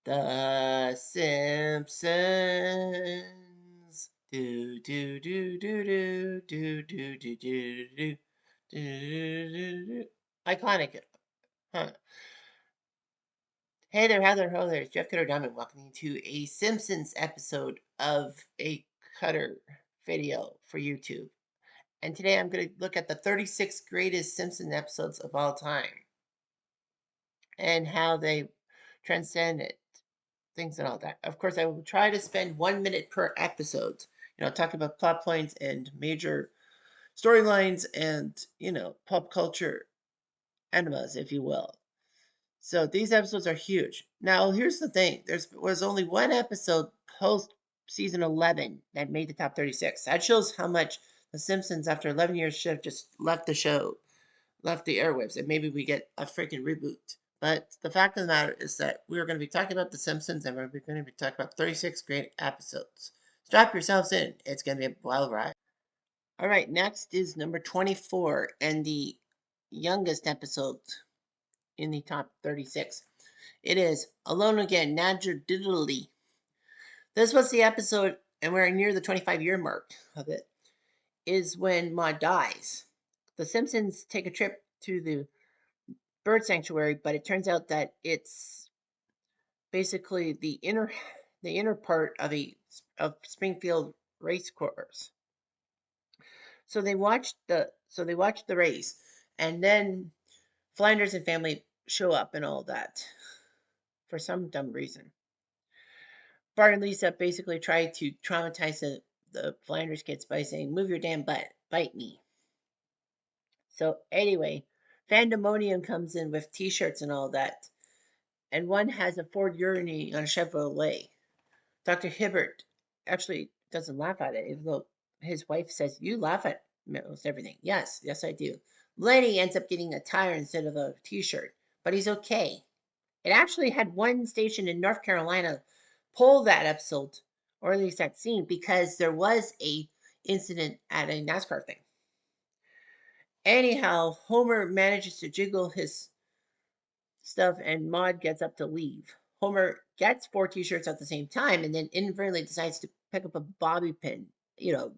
The Simpsons. Do do do do do do do do do do do. Iconic, huh? Hey there, Heather. Hello there. It's Jeff Cutter Diamond. Welcome you to a Simpsons episode of a Cutter video for YouTube. And today I'm going to look at the 36 greatest Simpson episodes of all time and how they transcended things and all that. Of course, I will try to spend 1 minute per episode, talking about plot points and major storylines and, pop culture enemas, if you will. So these episodes are huge. Now, here's the thing. There was only one episode post season 11 that made the top 36. That shows how much The Simpsons, after 11 years, should have just left the show, left the airwaves, and maybe we get a freaking reboot. But the fact of the matter is that we're going to be talking about The Simpsons, and we're going to be talking about 36 great episodes. Strap yourselves in. It's going to be a wild ride. All right, next is number 24, and the youngest episode in the top 36. It is Alone Again, Naturally. This was the episode, and we're near the 25-year mark of it, is when Maud dies. The Simpsons take a trip to the bird sanctuary, but it turns out that it's basically the inner part of Springfield race course. So they watched the race, and then Flanders and family show up and all that for some dumb reason. Bart and Lisa basically try to traumatize the Flanders kids by saying, "Move your damn butt, bite me." So anyway, Fandemonium comes in with T-shirts and all that, and one has a Ford urinating on a Chevrolet. Dr. Hibbert actually doesn't laugh at it, even though his wife says, "You laugh at most everything." Yes, yes, I do. Lenny ends up getting a tire instead of a T-shirt, but he's okay. It actually had one station in North Carolina pull that episode, or at least that scene, because there was a incident at a NASCAR thing. Anyhow, Homer manages to jiggle his stuff, and Maud gets up to leave. Homer gets 4 T-shirts at the same time, and then inadvertently decides to pick up a bobby pin.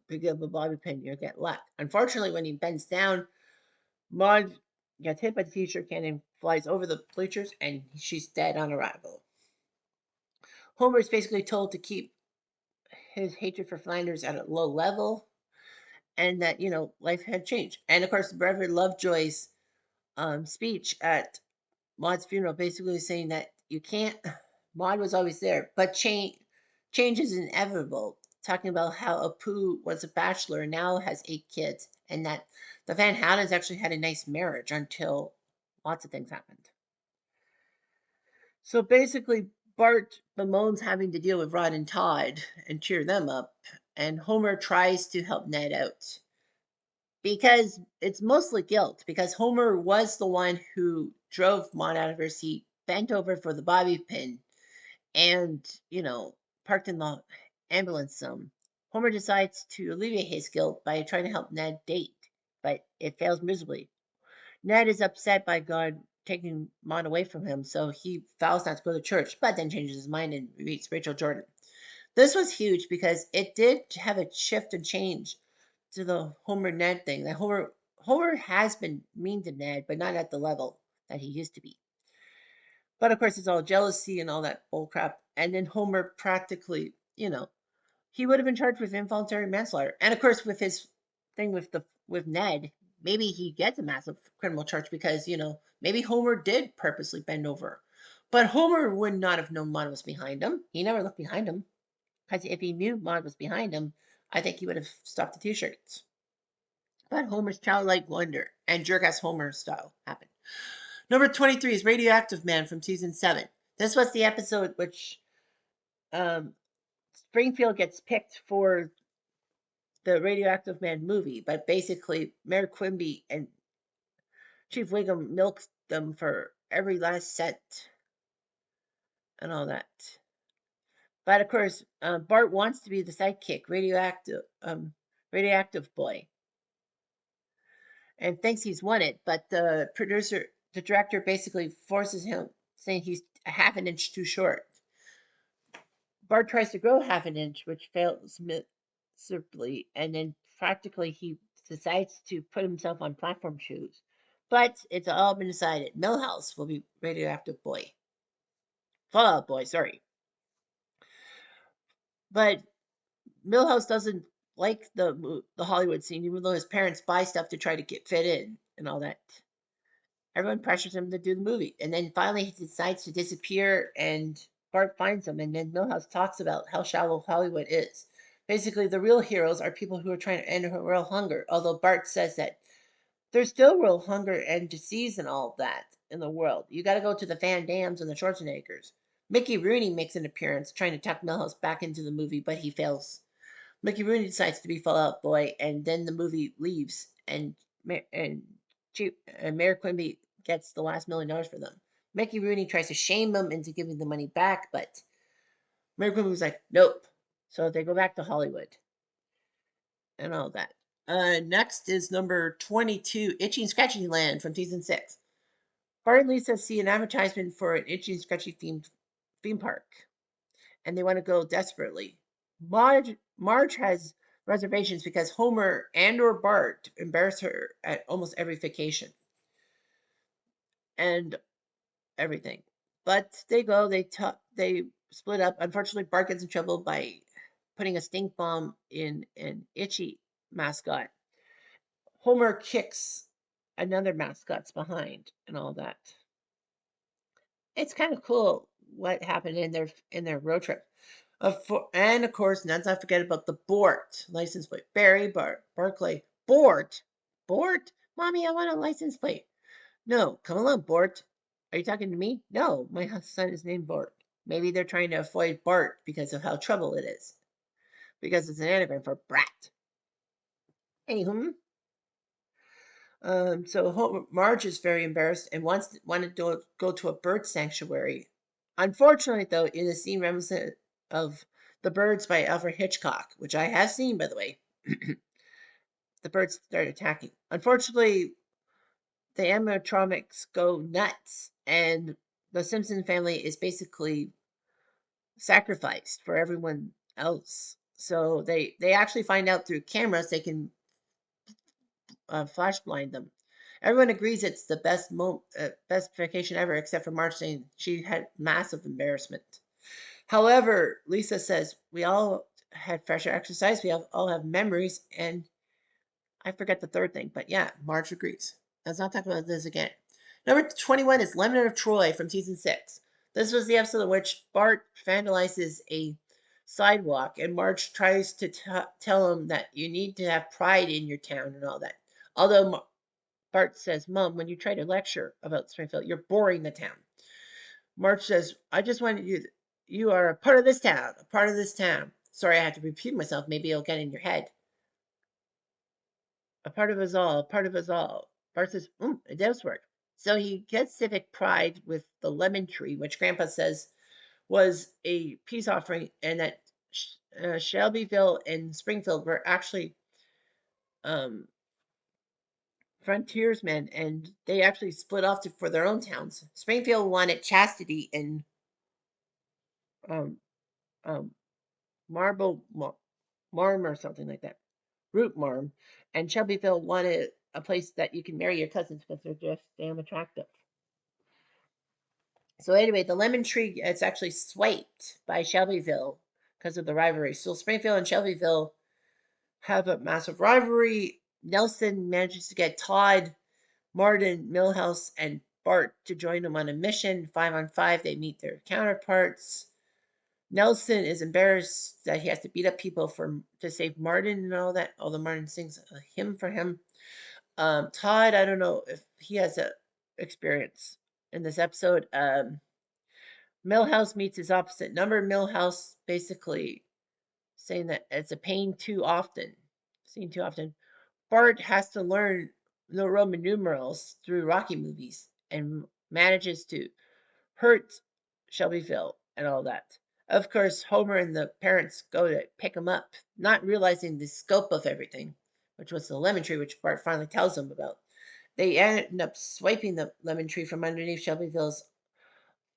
Pick up a bobby pin, you'll get luck. Unfortunately, when he bends down, Maud gets hit by the T-shirt can and flies over the bleachers, and she's dead on arrival. Homer is basically told to keep his hatred for Flanders at a low level, and that life had changed. And of course, Reverend Lovejoy's speech at Maud's funeral, basically saying that you can't. Maud was always there, but change is inevitable. Talking about how Apu was a bachelor and now has 8 kids, and that the Van Houtens actually had a nice marriage until lots of things happened. So basically, Bart bemoans having to deal with Rod and Todd and cheer them up, and Homer tries to help Ned out because it's mostly guilt, because Homer was the one who drove Maud out of her seat, bent over for the bobby pin, and, parked in the ambulance some. Homer decides to alleviate his guilt by trying to help Ned date, but it fails miserably. Ned is upset by God taking Maud away from him, so he vows not to go to church, but then changes his mind and meets Rachel Jordan. This was huge because it did have a shift and change to the Homer Ned thing. That Homer has been mean to Ned, but not at the level that he used to be. But of course, it's all jealousy and all that bull crap. And then Homer practically, he would have been charged with involuntary manslaughter. And of course, with his thing with Ned, maybe he gets a massive criminal charge because maybe Homer did purposely bend over. But Homer would not have known Maud was behind him. He never looked behind him, because if he knew Maud was behind him, I think he would have stopped the T-shirts. But Homer's childlike wonder and jerk-ass Homer style happened. Number 23 is Radioactive Man from season 7. This was the episode which Springfield gets picked for the Radioactive Man movie, but basically Mayor Quimby and Chief Wiggum milks them for every last cent and all that. But of course, Bart wants to be the sidekick, radioactive boy, and thinks he's won it. But the director basically forces him, saying he's a half an inch too short. Bart tries to grow half an inch, which fails miserably, and then practically he decides to put himself on platform shoes. But it's all been decided. Millhouse will be radioactive boy. Fallout boy, sorry. But Millhouse doesn't like the Hollywood scene, even though his parents buy stuff to try to get fit in and all that. Everyone pressures him to do the movie, and then finally he decides to disappear, and Bart finds him, and then Millhouse talks about how shallow Hollywood is. Basically, the real heroes are people who are trying to end world hunger. Although Bart says that there's still world hunger and disease and all of that in the world. You got to go to the Van Dams and the Schwarzeneggers. Mickey Rooney makes an appearance trying to tuck Millhouse back into the movie, but he fails. Mickey Rooney decides to be Fallout Boy, and then the movie leaves, and Mayor Quimby gets the last $1 million for them. Mickey Rooney tries to shame them into giving the money back, but Mayor Quimby was like, "Nope." So they go back to Hollywood and all that. Next is number 22, Itchy and Scratchy Land from season 6. Bart and Lisa see an advertisement for an Itchy and Scratchy themed theme park, and they want to go desperately. Marge has reservations because Homer and or Bart embarrass her at almost every vacation and everything. But they go, they split up. Unfortunately, Bart gets in trouble by putting a stink bomb in an Itchy mascot. Homer kicks another mascot's behind and all that. It's kind of cool what happened in their road trip. And of course, let's not forget about the Bort license plate. Barry Barclay Bort. Bort? Mommy, I want a license plate. No, come along, Bort. Are you talking to me? No, my son is named Bort. Maybe they're trying to avoid Bart because of how trouble it is. Because it's an anagram for brat. Anywho, so Marge is very embarrassed and wanted to go to a bird sanctuary. Unfortunately, though, in a scene reminiscent of The Birds by Alfred Hitchcock, which I have seen, by the way, the birds start attacking. Unfortunately, the animatronics go nuts, and the Simpson family is basically sacrificed for everyone else. So they actually find out through cameras they can flash blind them. Everyone agrees it's the best vacation ever, except for Marge saying she had massive embarrassment. However, Lisa says we all had fresher exercise, all have memories, and I forget the third thing, but yeah, Marge agrees. Let's not talk about this again. Number 21 is Lemon of Troy from season 6. This was the episode in which Bart vandalizes a sidewalk, and Marge tries to tell him that you need to have pride in your town and all that. Although Bart says, "Mom, when you try to lecture about Springfield, you're boring the town." Marge says, "I just wanted you. You are a part of this town, a part of this town." Sorry, I had to repeat myself. Maybe it'll get in your head. A part of us all, a part of us all. Bart says, it does work. So he gets civic pride with the lemon tree, which Grandpa says was a peace offering, and that Shelbyville and Springfield were actually um, frontiersmen, and they actually split off for their own towns. Springfield wanted chastity and um, um, marble marm or something like that, root marm, and Shelbyville wanted a place that you can marry your cousins because they're just damn attractive. So anyway, the lemon tree is actually swiped by Shelbyville because of the rivalry. So Springfield and Shelbyville have a massive rivalry. Nelson manages to get Todd, Martin, Millhouse, and Bart to join him on a mission. 5-on-5, they meet their counterparts. Nelson is embarrassed that he has to beat up people to save Martin and all that. Although Martin sings a hymn for him. Todd, I don't know if he has a experience in this episode. Millhouse meets his opposite number. Millhouse basically saying that it's a pain too often, seen too often. Bart has to learn the Roman numerals through Rocky movies and manages to hurt Shelbyville and all that. Of course, Homer and the parents go to pick him up, not realizing the scope of everything, which was the lemon tree, which Bart finally tells them about. They end up swiping the lemon tree from underneath Shelbyville's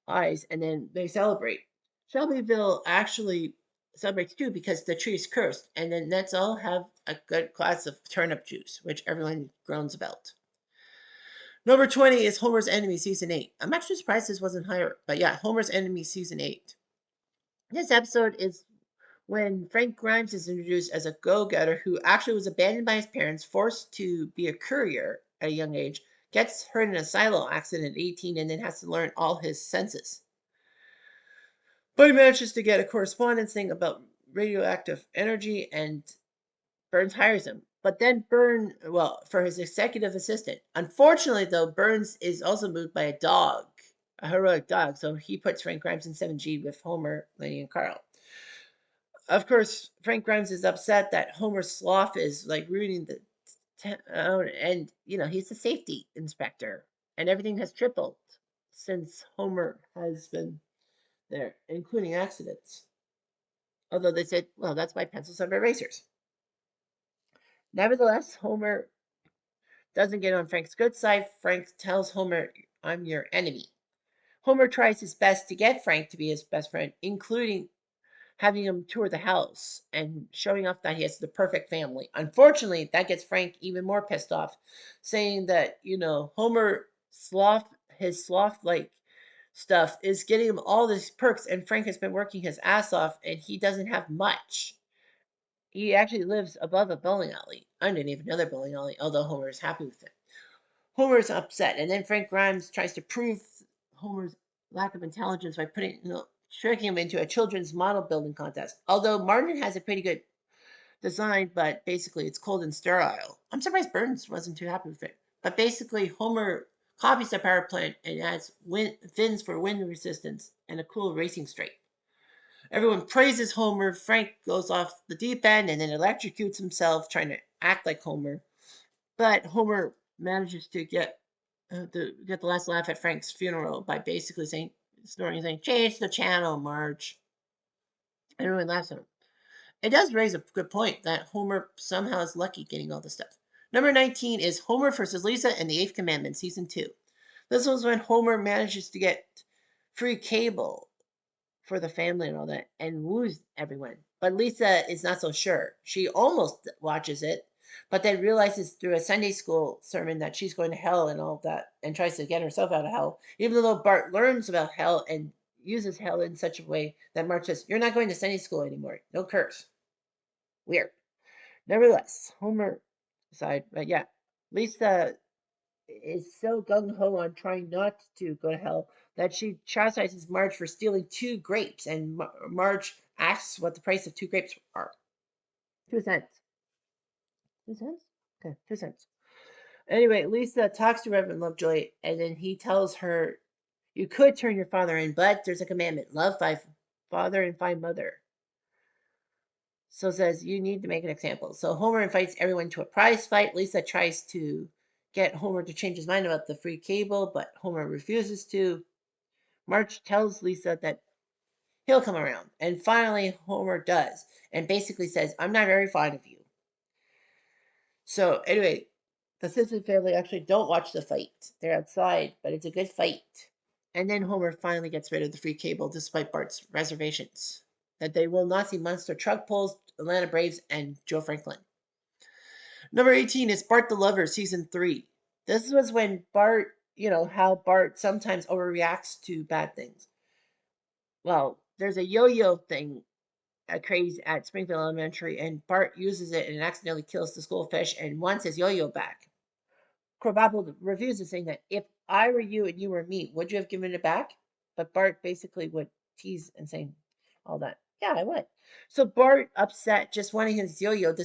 eyes, and then they celebrate. Shelbyville actually celebrates too because the tree is cursed, and then let's all have a good glass of turnip juice, which everyone groans about. Number 20 is Homer's Enemy Season 8. I'm actually surprised this wasn't higher, but yeah, Homer's Enemy Season 8. This episode is when Frank Grimes is introduced as a go getter who actually was abandoned by his parents, forced to be a courier at a young age, gets hurt in a silo accident at 18, and then has to learn all his senses. But he manages to get a correspondence thing about radioactive energy, and Burns hires him. But then for his executive assistant. Unfortunately, though, Burns is also moved by a dog, a heroic dog, so he puts Frank Grimes in 7G with Homer, Lenny, and Carl. Of course, Frank Grimes is upset that Homer's sloth is like ruining the town, and he's a safety inspector, and everything has tripled since Homer has been there, including accidents. Although they said, well, that's why pencils have erasers. Nevertheless, Homer doesn't get on Frank's good side. Frank tells Homer, I'm your enemy. Homer tries his best to get Frank to be his best friend, including having him tour the house and showing off that he has the perfect family. Unfortunately, that gets Frank even more pissed off, saying that, Homer his sloth like stuff is getting him all these perks, and Frank has been working his ass off and he doesn't have much. He actually lives above a bowling alley, underneath another bowling alley, although Homer is happy with it. Homer's upset, and then Frank Grimes tries to prove Homer's lack of intelligence by tricking him into a children's model building contest. Although Martin has a pretty good design, but basically it's cold and sterile. I'm surprised Burns wasn't too happy with it. But basically, Homer copies the power plant and adds fins for wind resistance and a cool racing straight. Everyone praises Homer. Frank goes off the deep end and then electrocutes himself, trying to act like Homer. But Homer manages to get the last laugh at Frank's funeral by basically snoring, saying, "Change the channel, Marge." Everyone laughs at him. It does raise a good point that Homer somehow is lucky getting all this stuff. Number 19 is Homer versus Lisa and the Eighth Commandment, Season 2. This was when Homer manages to get free cable for the family and all that and woos everyone. But Lisa is not so sure. She almost watches it, but then realizes through a Sunday school sermon that she's going to hell and all that and tries to get herself out of hell, even though Bart learns about hell and uses hell in such a way that Marge says, "You're not going to Sunday school anymore. No curse." Weird. Nevertheless, Homer aside, but yeah, Lisa is so gung ho on trying not to go to hell that she chastises Marge for stealing two grapes, and Marge asks what the price of two grapes are. 2 cents. 2 cents? Okay, 2 cents. Anyway, Lisa talks to Reverend Lovejoy, and then he tells her, "You could turn your father in, but there's a commandment: love thy father and thy mother." So says you need to make an example. So Homer invites everyone to a prize fight. Lisa tries to get Homer to change his mind about the free cable, but Homer refuses to. Marge tells Lisa that he'll come around. And finally, Homer does and basically says, I'm not very fond of you. So, anyway, the Simpson family actually don't watch the fight. They're outside, but it's a good fight. And then Homer finally gets rid of the free cable despite Bart's reservations that they will not see monster truck pulls, Atlanta Braves, and Joe Franklin. Number 18 is Bart the Lover, Season 3. This was when Bart, how Bart sometimes overreacts to bad things. Well, there's a yo-yo thing, a craze at Springfield Elementary, and Bart uses it and accidentally kills the school fish and wants his yo-yo back. Krabappel refuses, saying that if I were you and you were me, would you have given it back? But Bart basically would tease and saying all that. Yeah, I would. So Bart, upset, just wanting his yo-yo,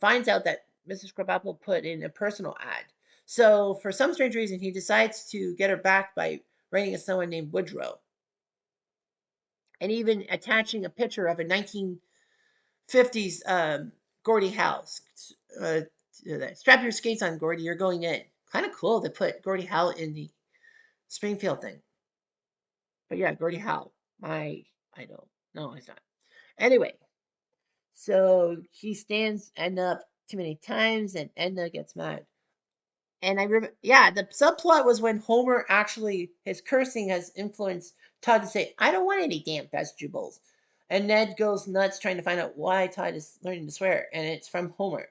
finds out that Mrs. Krabappel put in a personal ad. So for some strange reason, he decides to get her back by writing a someone named Woodrow, and even attaching a picture of a 1950s Gordie house. Uh, Strap your skates on, Gordie. You're going in. Kind of cool to put Gordie Howe in the Springfield thing. But yeah, Gordie Howe, my idol. No, it's not. Anyway, so he stands Edna up too many times, and Edna gets mad. And yeah, the subplot was when Homer actually his cursing has influenced Todd to say, I don't want any damn vegetables. And Ned goes nuts trying to find out why Todd is learning to swear, and it's from Homer.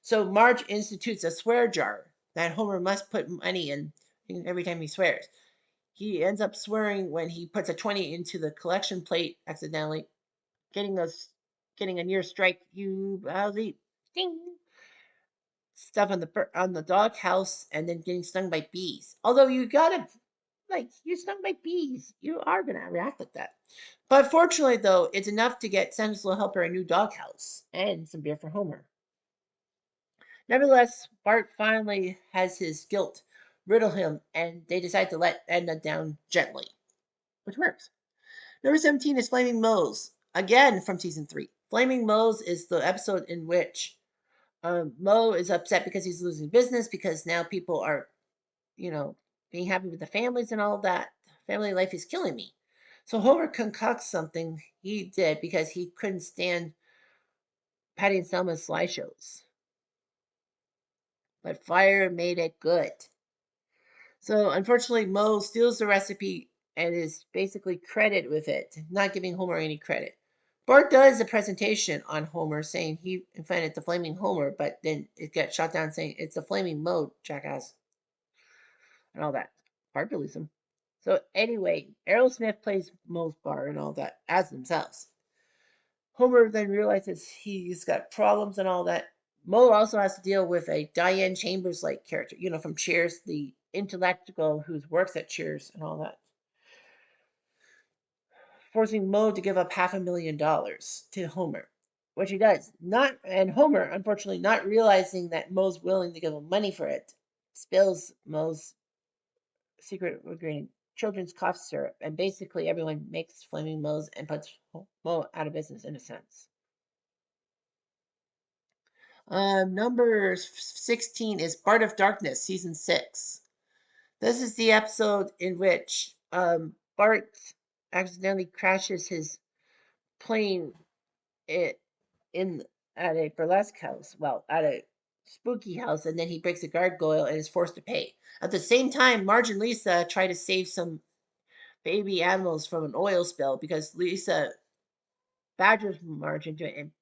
So Marge institutes a swear jar that Homer must put money in every time he swears. He ends up swearing when he puts a 20 into the collection plate accidentally, getting us getting a near strike. You lousy ding stuff on the dog house, and then getting stung by bees. Although you gotta like you're stung by bees, you are gonna react like that. But fortunately, though, it's enough to get Santa's little helper a new doghouse and some beer for Homer. Nevertheless, Bart finally has his guilt riddle him, and they decide to let Edna down gently, which works. Number 17 is Flaming Moe's, again from season 3. Flaming Moe's is the episode in which Moe is upset because he's losing business because now people are, you know, being happy with the families and all of that. Family life is killing me. So Homer concocts something he did because he couldn't stand Patty and Selma's slideshows. But fire made it good. So unfortunately, Moe steals the recipe and is basically credited with it, not giving Homer any credit. Bart does a presentation on Homer saying he invented the flaming Homer, but then it got shot down saying it's a flaming Moe, jackass, and all that. Bart believes him. So anyway, Aerosmith plays Moe's bar and all that as themselves. Homer then realizes he's got problems and all that. Moe also has to deal with a Diane Chambers like character, from Cheers, the intellectual who works at Cheers and all that, forcing Moe to give up $500,000 to Homer, which he does. Not and Homer, unfortunately, not realizing that Moe's willing to give him money for it, spills Moe's secret ingredient, children's cough syrup, and basically everyone makes flaming Moe's and puts Moe out of business in a sense. Number 16 is Bart of Darkness, season 6. This is the episode in which Bart accidentally crashes his plane in at a burlesque house, well, at a spooky house, and then he breaks a gargoyle and is forced to pay. At the same time, Marge and Lisa try to save some baby animals from an oil spill because Lisa badgers Marge into it, and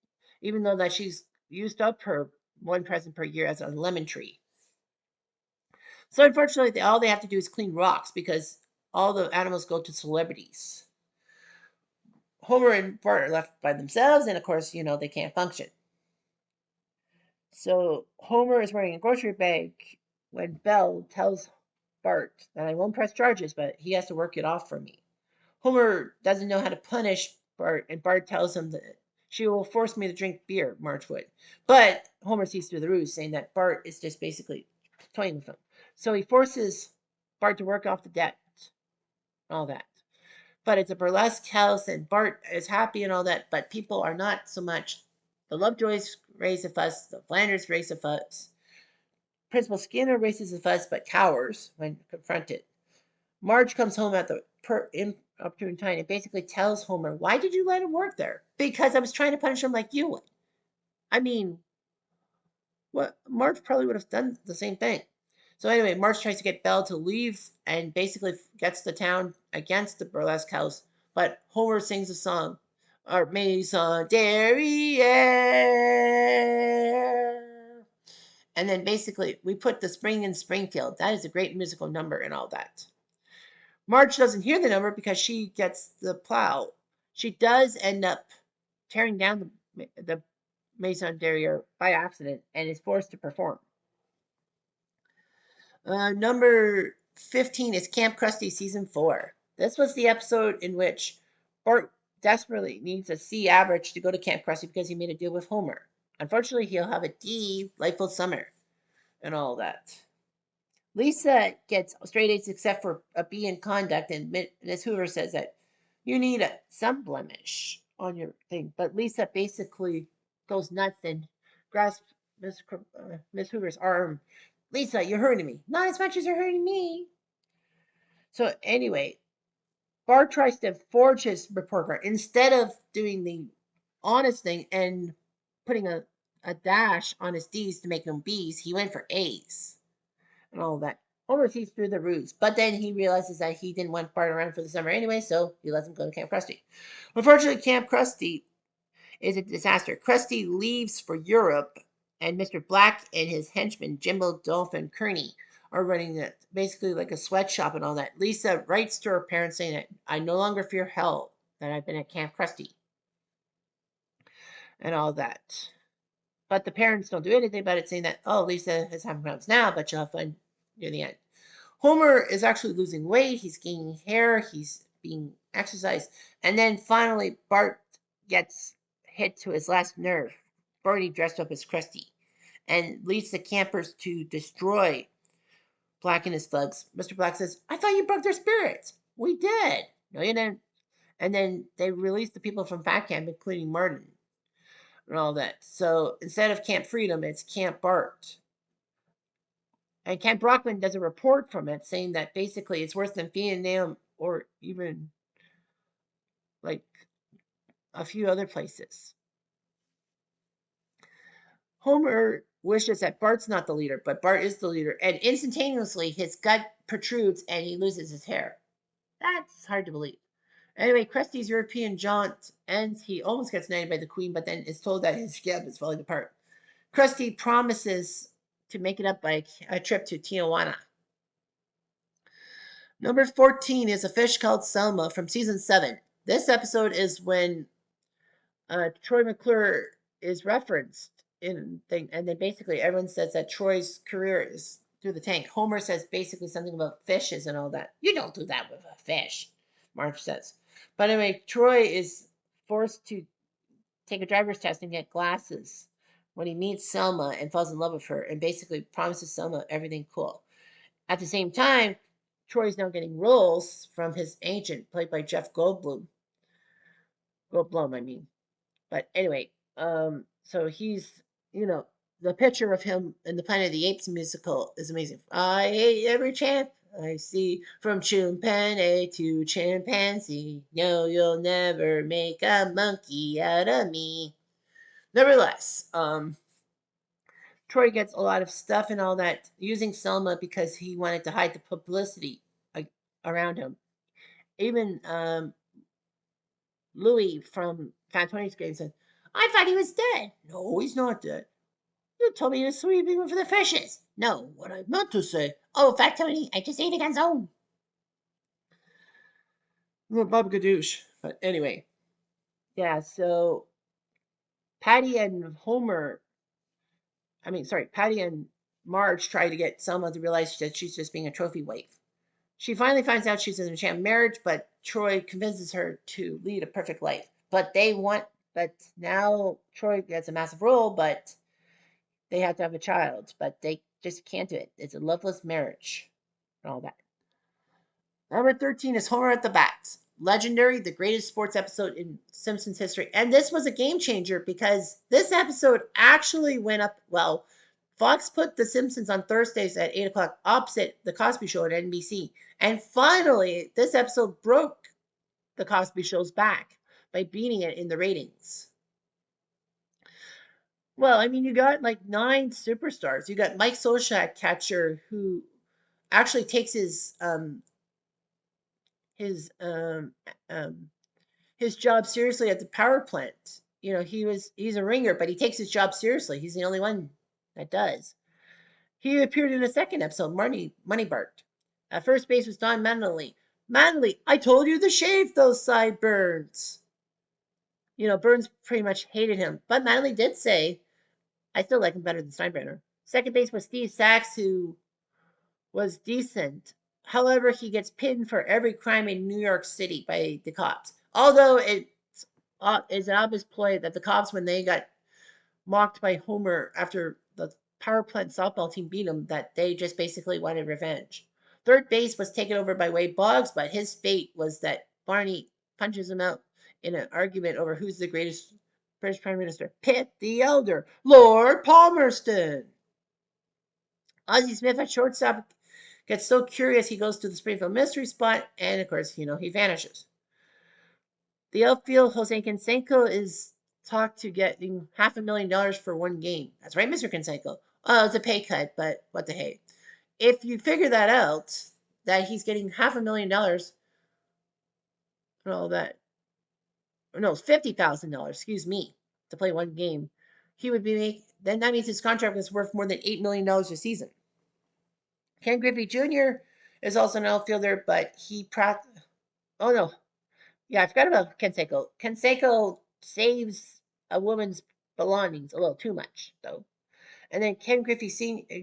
even though that she's used up her one present per year as a lemon tree. So unfortunately, all they have to do is clean rocks because all the animals go to celebrities. Homer and Bart are left by themselves, and of course, they can't function. So Homer is wearing a grocery bag when Belle tells Bart that I won't press charges, but he has to work it off for me. Homer doesn't know how to punish Bart, and Bart tells him that she will force me to drink beer, Marge would. But Homer sees through the ruse, saying that Bart is just basically toying with him. So he forces Bart to work off the debt, all that. But it's a burlesque house, and Bart is happy and all that, but people are not so much. The Lovejoys raise a fuss, the Flanders raise a fuss. Principal Skinner raises a fuss, but cowers when confronted. Marge comes home at the inopportune time and basically tells Homer, "Why did you let him work there?" "Because I was trying to punish him like you would." I mean, what Marge probably would have done the same thing. So anyway, Marge tries to get Belle to leave and basically gets the town against the burlesque house. But Homer sings a song, or Maison Derriere. And then basically we put the spring in Springfield. That is a great musical number and all that. Marge doesn't hear the number because she gets the plow. She does end up tearing down the Maison Derriere by accident and is forced to perform. Number 15 is Camp Krusty Season 4. This was the episode in which Bart desperately needs a C average to go to Camp Krusty because he made a deal with Homer. Unfortunately, he'll have a D, Delightful Summer, and all that. Lisa gets straight A's except for a B in conduct, and Miss Hoover says that you need some blemish on your thing. But Lisa basically goes nuts and grasps Miss Hoover's arm. "Lisa, you're hurting me." "Not as much as you're hurting me." So anyway, Bart tries to forge his report card instead of doing the honest thing and putting a dash on his D's to make them B's. He went for A's and all that. Homer sees through the ruse, but then he realizes that he didn't want Bart around for the summer anyway, so he lets him go to Camp Krusty. Unfortunately, Camp Krusty is a disaster. Krusty leaves for Europe, and Mr. Black and his henchman, Jimbo, Dolph, and Kearney, are running it, basically like a sweatshop and all that. Lisa writes to her parents saying that I no longer fear hell, that I've been at Camp Krusty, and all that. But the parents don't do anything about it, saying that, oh, Lisa is having problems now, but she'll have fun near the end. Homer is actually losing weight. He's gaining hair. He's being exercised. And then finally, Bart gets hit to his last nerve. Barney dressed up as Krusty and leads the campers to destroy Black and his thugs. Mr. Black says, I thought you broke their spirits. We did. No, you didn't. And then they release the people from Fat Camp, including Martin and all that. So instead of Camp Freedom, it's Camp Bart. And Kent Brockman does a report from it saying that basically it's worse than Vietnam or even like a few other places. Homer wishes that Bart's not the leader, but Bart is the leader, and instantaneously his gut protrudes and he loses his hair. That's hard to believe. Anyway, Krusty's European jaunt ends. He almost gets knighted by the Queen, but then is told that his scab is falling apart. Krusty promises to make it up by a trip to Tijuana. Number 14 is A Fish Called Selma from season 7. This episode is when Troy McClure is referenced in thing, and then basically everyone says that Troy's career is through the tank. Homer says basically something about fishes and all that. You don't do that with a fish, Marge says. But anyway, Troy is forced to take a driver's test and get glasses when he meets Selma and falls in love with her and basically promises Selma everything cool. At the same time, Troy's now getting roles from his agent, played by Jeff Goldblum. Goldblum, I mean. But anyway, so he's, the picture of him in the Planet of the Apes musical is amazing. I hate every champ I see, from chimpanzee to chimpanzee. No, you'll never make a monkey out of me. Nevertheless, Troy gets a lot of stuff and all that using Selma because he wanted to hide the publicity around him. Even Louis from Fat Tony's game said, I thought he was dead. No, he's not dead. You told me he was sweeping for the fishes. No, what I meant to say. Oh, Fat Tony, I just ate a canzone. Little Bob Gadoosh. But anyway, yeah, so Patty and Homer, Patty and Marge try to get Selma to realize that she's just being a trophy wife. She finally finds out she's in a sham marriage, but Troy convinces her to lead a perfect life. But now Troy gets a massive role, but they have to have a child, but they just can't do it. It's a loveless marriage and all that. Number 13 is Homer at the Bat. Legendary, the greatest sports episode in Simpsons history. And this was a game changer because this episode actually went up. Well, Fox put The Simpsons on Thursdays at 8 o'clock opposite The Cosby Show at NBC. And finally, this episode broke The Cosby Show's back by beating it in the ratings. Well, I mean, you got like 9 superstars. You got Mike Soshak, catcher, who actually takes his his job seriously at the power plant. He's a ringer, but he takes his job seriously. He's the only one that does. He appeared in a second episode, Money Bart. At first base was Don Mattingly. Mattingly, I told you to shave those sideburns. Burns pretty much hated him, but Mattingly did say, I still like him better than Steinbrenner. Second base was Steve Sachs, who was decent. However, he gets pinned for every crime in New York City by the cops. Although it's an obvious play that the cops, when they got mocked by Homer after the power plant softball team beat them, that they just basically wanted revenge. Third base was taken over by Wade Boggs, but his fate was that Barney punches him out in an argument over who's the greatest British Prime Minister. Pitt the Elder, Lord Palmerston. Ozzie Smith at shortstop gets so curious he goes to the Springfield mystery spot, and of course, he vanishes. The outfield, Jose Canseco, is talked to getting $500,000 for one game. That's right, Mr. Canseco. Oh, it's a pay cut, but what the hey. if you figure that out, that he's getting $500,000, no, that no, $50,000, excuse me, to play one game, he would then that means his contract was worth more than $8 million a season. Ken Griffey Jr. is also an outfielder, but oh no, yeah, I forgot about Ken Seiko. Ken Seiko saves a woman's belongings a little too much, though. And then Ken Griffey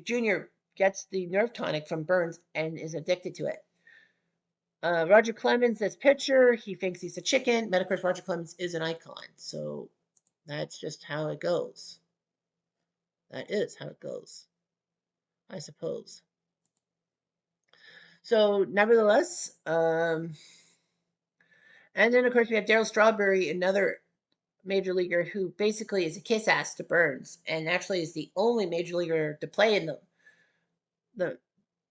Jr. gets the nerve tonic from Burns and is addicted to it. Roger Clemens as pitcher, he thinks he's a chicken. But of course, Roger Clemens is an icon, so that's just how it goes. That is how it goes, I suppose. So, nevertheless, and then of course we have Darryl Strawberry, another major leaguer who basically is a kiss ass to Burns, and actually is the only major leaguer to play in the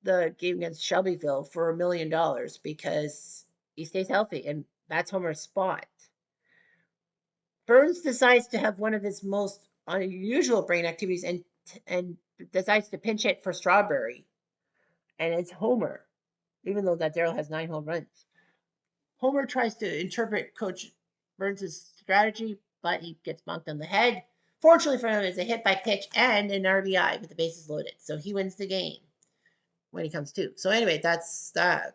the game against Shelbyville for $1 million because he stays healthy, and that's Homer's spot. Burns decides to have one of his most unusual brain activities and decides to pinch hit for Strawberry, and it's Homer, even though that Darryl has 9 home runs. Homer tries to interpret Coach Burns' strategy, but he gets bonked on the head. Fortunately for him, it's a hit by pitch and an RBI with the bases loaded, so he wins the game when he comes to. So anyway, that's that.